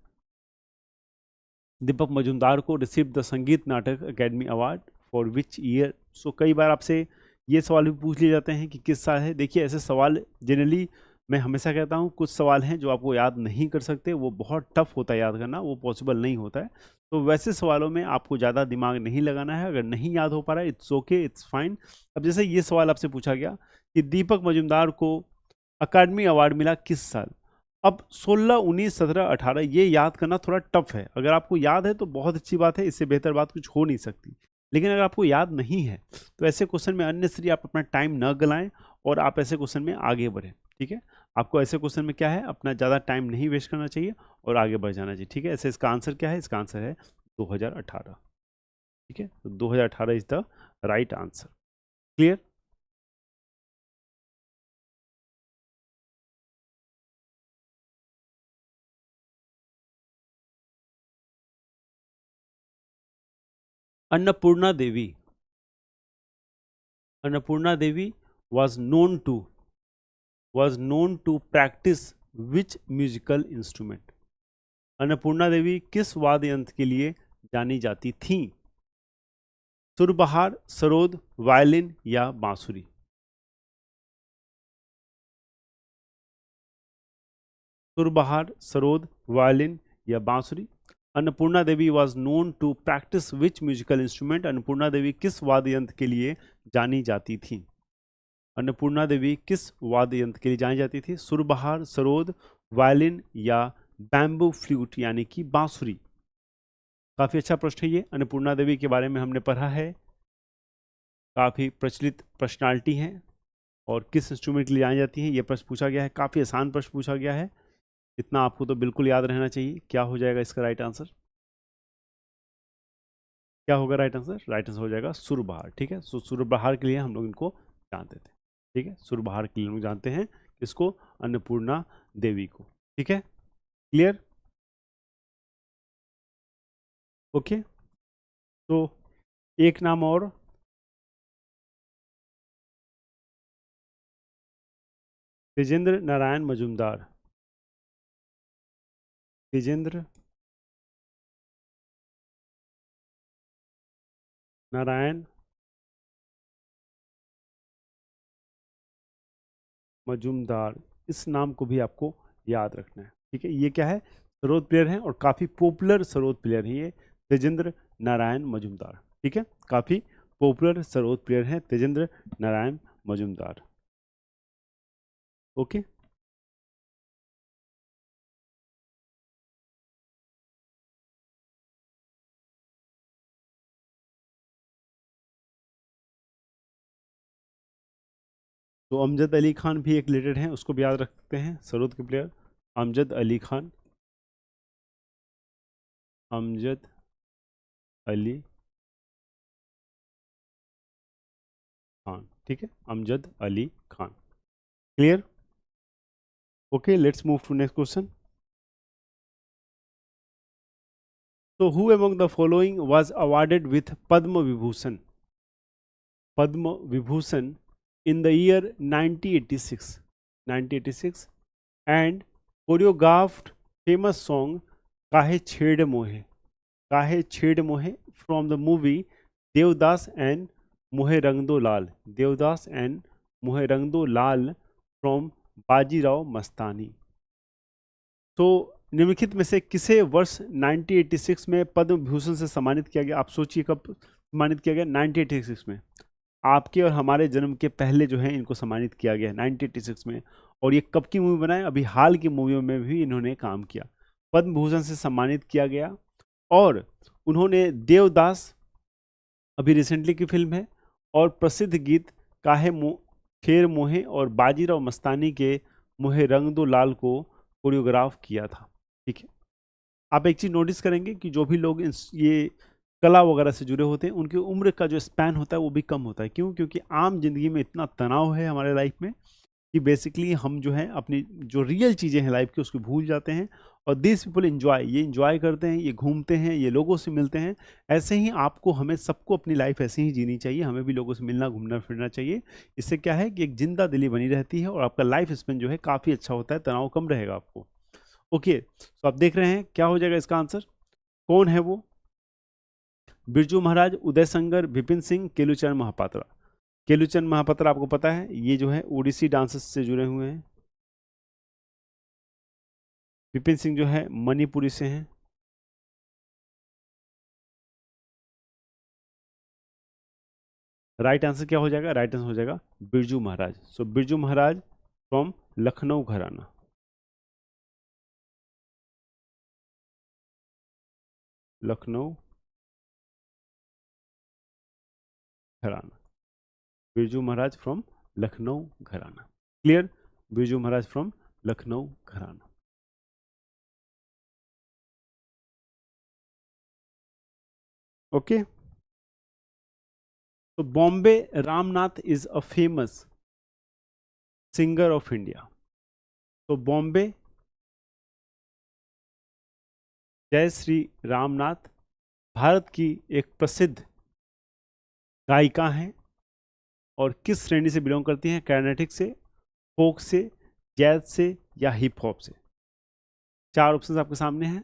दीपक मजुमदार को receive the Sangeet Natak academy award for which year? So कई बार आपसे ये सवाल भी पूछ लिए जाते हैं कि किस साल है। देखिए, ऐसे सवाल जनरली मैं हमेशा कहता हूँ कुछ सवाल हैं जो आपको याद नहीं कर सकते, वो बहुत टफ होता है याद करना, वो पॉसिबल नहीं होता है। तो वैसे सवालों में आपको ज़्यादा दिमाग नहीं लगाना है। अगर नहीं याद हो पा रहा है, इट्स ओके, इट्स फाइन। अब जैसे ये सवाल आपसे पूछा गया कि दीपक मजुमदार को अकादमी अवार्ड मिला किस साल? अब 16, 19, 17, 18 ये याद करना थोड़ा टफ है। अगर आपको याद है तो बहुत अच्छी बात है, इससे बेहतर बात कुछ हो नहीं सकती। लेकिन अगर आपको याद नहीं है तो ऐसे क्वेश्चन में अननेसेसरी आप अपना टाइम न गलाएं और आप ऐसे क्वेश्चन में आगे बढ़ें। ठीक है, आपको ऐसे क्वेश्चन में क्या है, अपना ज़्यादा टाइम नहीं वेस्ट करना चाहिए और आगे बढ़ जाना चाहिए। ठीक है, ऐसे इसका आंसर क्या है? इसका आंसर है 2018। ठीक है, तो 2018 is the right answer. Clear? Annapurna Devi, Annapurna Devi was known to practice which musical instrument? Annapurna Devi किस वाद्य यंत्र के लिए जानी जाती थी? सुरबहार, सरोद, वायलिन या बांसुरी? सुरबहार, सरोद, वायलिन या बांसुरी? Annapurna Devi was known to practice which musical instrument? Annapurna Devi किस वाद्य यंत्र के लिए जानी जाती थी? अन्नपूर्णा देवी किस वाद्य यंत्र के लिए जानी जाती थी? सुरबहार, सरोद, वायलिन या बैम्बू फ्लूट यानी कि बांसुरी? काफ़ी अच्छा प्रश्न है ये। अन्नपूर्णा देवी के बारे में हमने पढ़ा है, काफ़ी प्रचलित पर्सनालिटी हैं और किस इंस्ट्रूमेंट के लिए जानी जाती हैं, ये प्रश्न पूछा गया है। काफ़ी आसान प्रश्न पूछा गया है, इतना आपको तो बिल्कुल याद रहना चाहिए। क्या हो जाएगा इसका राइट आंसर? क्या होगा राइट आंसर? राइट आंसर हो जाएगा सुरबहार। ठीक है, सुरबहार के लिए हम लोग इनको जानते थे। ठीक है, सुरबहार के लिए लोग जानते हैं इसको, अन्नपूर्णा देवी को। ठीक है, क्लियर? ओके, तो एक नाम और, तेजेंद्र नारायण मजूमदार। तेजेंद्र नारायण मजूमदार, इस नाम को भी आपको याद रखना है। ठीक है, ये क्या है? सरोद प्लेयर हैं और काफ़ी पॉपुलर सरोद प्लेयर हैं ये, तेजेंद्र नारायण मजूमदार। ठीक है, काफ़ी पॉपुलर सरोद प्लेयर हैं तेजेंद्र नारायण मजूमदार। ओके, तो अमजद अली खान भी एक रिलेटेड हैं, उसको भी याद रख सकते हैं, सरोद के प्लेयर अमजद अली खान। अमजद अली खान, ठीक है, Amjad Ali Khan. Clear? Okay, let's move to next question. So who among the following was awarded with Padma Vibhushan? Padma Vibhushan in the year 1986, 1986, and choreographed famous song Kahe Chhed Mohe, Kahe Chhed Mohe from the movie Devdas and Mohe Rang Do Lal, Devdas and Mohe Rang Do Lal from Bajirao Mastani। तो निम्नलिखित में से किसे वर्ष 1986 में पद्म विभूषण से सम्मानित किया गया? आप सोचिए कब सम्मानित किया गया? 1986 में। आपके और हमारे जन्म के पहले जो है इनको सम्मानित किया गया 1986 में। और ये कब की मूवी बनाए? अभी हाल की मूवियों में भी इन्होंने काम किया। पद्म भूषण से सम्मानित किया गया और उन्होंने देवदास, अभी रिसेंटली की फिल्म है, और प्रसिद्ध गीत काहे खेर मोहे और बाजीराव मस्तानी के मोहे रंग दो लाल को कोरियोग्राफ किया था। ठीक है, आप एक चीज़ नोटिस करेंगे कि जो भी लोग ये कला वगैरह से जुड़े होते हैं उनकी उम्र का जो स्पैन होता है वो भी कम होता है। क्यों? क्योंकि आम जिंदगी में इतना तनाव है हमारे लाइफ में कि बेसिकली हम जो है अपनी जो रियल चीज़ें हैं लाइफ की उसको भूल जाते हैं। और दिस पीपल एंजॉय, ये एंजॉय करते हैं, ये घूमते हैं, ये लोगों से मिलते हैं। ऐसे ही आपको, हमें सबको अपनी लाइफ ऐसे ही जीनी चाहिए, हमें भी लोगों से मिलना घूमना फिरना चाहिए। इससे क्या है कि एक जिंदा दिली बनी रहती है और आपका लाइफ स्पेन जो है काफ़ी अच्छा होता है, तनाव कम रहेगा आपको। ओके, तो आप देख रहे हैं क्या हो जाएगा इसका आंसर? कौन है वो? बिरजू महाराज, उदय संगर, विपिन सिंह, केलुचरण महापात्रा। केलुचरण महापात्रा आपको पता है ये जो है ओडिसी डांसेस से जुड़े हुए हैं। विपिन सिंह जो है मणिपुरी से हैं। राइट आंसर क्या हो जाएगा? राइट आंसर हो जाएगा बिरजू महाराज। सो बिरजू महाराज फ्रॉम लखनऊ घराना। लखनऊ घराना, बिरजू महाराज फ्रॉम लखनऊ घराना। क्लियर? बिरजू महाराज फ्रॉम लखनऊ घराना। ओके, तो Bombay Ramnath is a famous singer of India. तो बॉम्बे जय श्री रामनाथ भारत की एक प्रसिद्ध गायिका हैं और किस श्रेणी से बिलोंग करती हैं? कैनेटिक से, फोक से, जैज से या हिप हॉप से? चार ऑप्शंस आपके सामने हैं।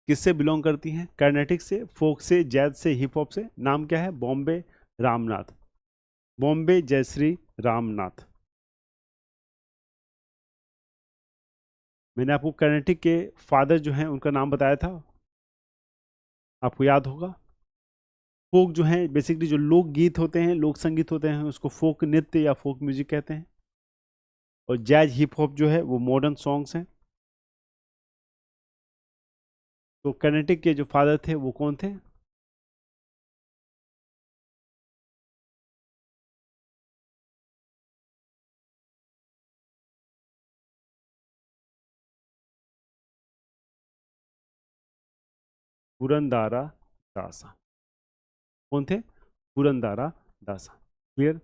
किससे बिलोंग करती हैं? कैनेटिक से, फोक से, जैज से, हिप हॉप से। नाम क्या है? बॉम्बे रामनाथ, बॉम्बे जयश्री रामनाथ। मैंने आपको कैनेटिक के फादर जो हैं उनका नाम बताया था, आपको याद होगा। फोक जो है बेसिकली जो लोक गीत होते हैं, लोक संगीत होते हैं, उसको फोक नृत्य या फोक म्यूजिक कहते हैं। और जैज हिप हॉप जो है वो मॉडर्न सॉन्ग्स हैं। तो काइनेटिक के जो फादर थे वो कौन थे? पुरंदारा दासा। कौन थे? पुरंदारा दासा। क्लियर?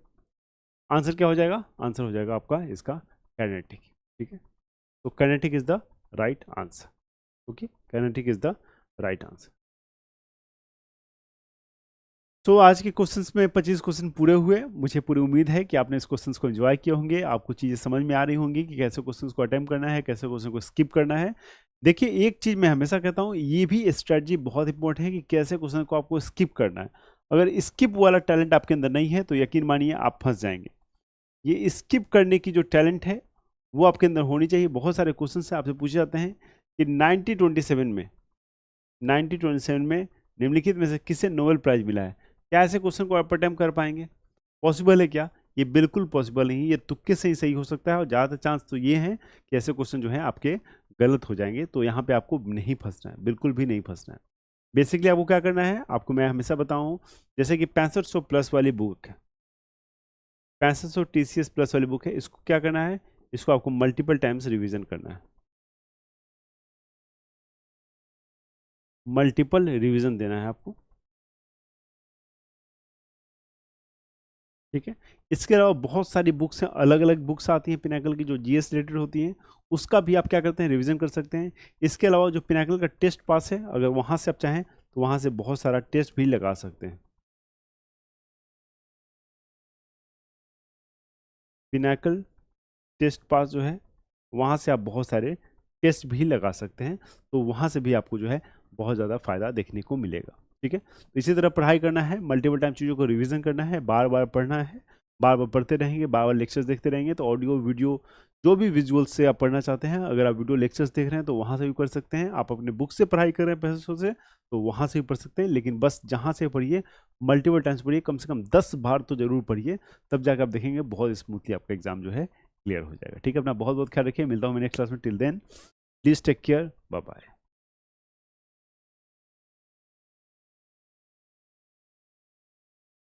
आंसर क्या हो जाएगा? आंसर हो जाएगा आपका इसका काइनेटिक। ठीक है, तो kinetic is the right answer. Okay, kinetic is the right answer. तो आज के क्वेश्चंस में 25 क्वेश्चन पूरे हुए। मुझे पूरी उम्मीद है कि आपने इस क्वेश्चंस को एंजॉय किए होंगे, आपको चीज़ें समझ में आ रही होंगी कि कैसे क्वेश्चंस को अटेम्प्ट करना है, कैसे क्वेश्चन को स्किप करना है। देखिए, एक चीज़ मैं हमेशा कहता हूँ, ये भी स्ट्रेटजी बहुत इंपॉर्टेंट है कि कैसे क्वेश्चन को आपको स्किप करना है। अगर स्किप वाला टैलेंट आपके अंदर नहीं है तो यकीन मानिए आप फंस जाएंगे। ये स्किप करने की जो टैलेंट है वो आपके अंदर होनी चाहिए। बहुत सारे क्वेश्चन से आपसे पूछे जाते हैं कि 1927 में निम्नलिखित में से किसे नोबेल प्राइज मिला है। क्या ऐसे क्वेश्चन को आप अटेम्प्ट कर पाएंगे? पॉसिबल है क्या? ये बिल्कुल पॉसिबल नहीं है। ये तुक्के से ही सही हो सकता है और ज़्यादातर चांस तो ये है कि ऐसे क्वेश्चन जो है आपके गलत हो जाएंगे। तो यहाँ पे आपको नहीं फंसना है, बिल्कुल भी नहीं फंसना है। बेसिकली आपको क्या करना है, आपको मैं हमेशा बताऊँ, जैसे कि 6500 प्लस वाली बुक है, 6500 TCS प्लस वाली बुक है, इसको क्या करना है, इसको आपको मल्टीपल टाइम्स रिवीजन करना है, मल्टीपल रिवीजन देना है आपको। ठीक है, इसके अलावा बहुत सारी बुक्स हैं, अलग अलग बुक्स आती हैं पिनाकल की जो जीएस रिलेटेड होती हैं, उसका भी आप क्या करते हैं, रिवीजन कर सकते हैं। इसके अलावा जो पिनाकल का टेस्ट पास है, अगर वहाँ से आप चाहें तो वहाँ से बहुत सारा टेस्ट भी लगा सकते हैं। पिनाकल टेस्ट पास जो है, वहाँ से आप बहुत सारे टेस्ट भी लगा सकते हैं, तो वहाँ से भी आपको जो है बहुत ज़्यादा फ़ायदा देखने को मिलेगा। ठीक है, तो इसी तरह पढ़ाई करना है, मल्टीपल टाइम चीज़ों को रिवीजन करना है, बार बार पढ़ना है, बार बार पढ़ते रहेंगे, बार बार लेक्चर्स देखते रहेंगे। तो ऑडियो वीडियो जो भी विजुअल्स से आप पढ़ना चाहते हैं, अगर आप वीडियो लेक्चर्स देख रहे हैं तो वहाँ से भी पढ़ सकते हैं। आप अपने बुक से पढ़ाई कर रहे हैं पैसों से तो वहाँ से भी पढ़ सकते हैं, लेकिन बस जहाँ से पढ़िए मल्टीपल टाइम्स पढ़िए, कम से कम 10 बार तो ज़रूर पढ़िए, तब जाकर आप देखेंगे बहुत स्मूथली आपका एग्जाम जो है क्लियर हो जाएगा। ठीक है, अपना बहुत बहुत ख्याल रखिए, मिलता हूँ मैं नेक्स्ट क्लास में। Till then please take care, bye bye.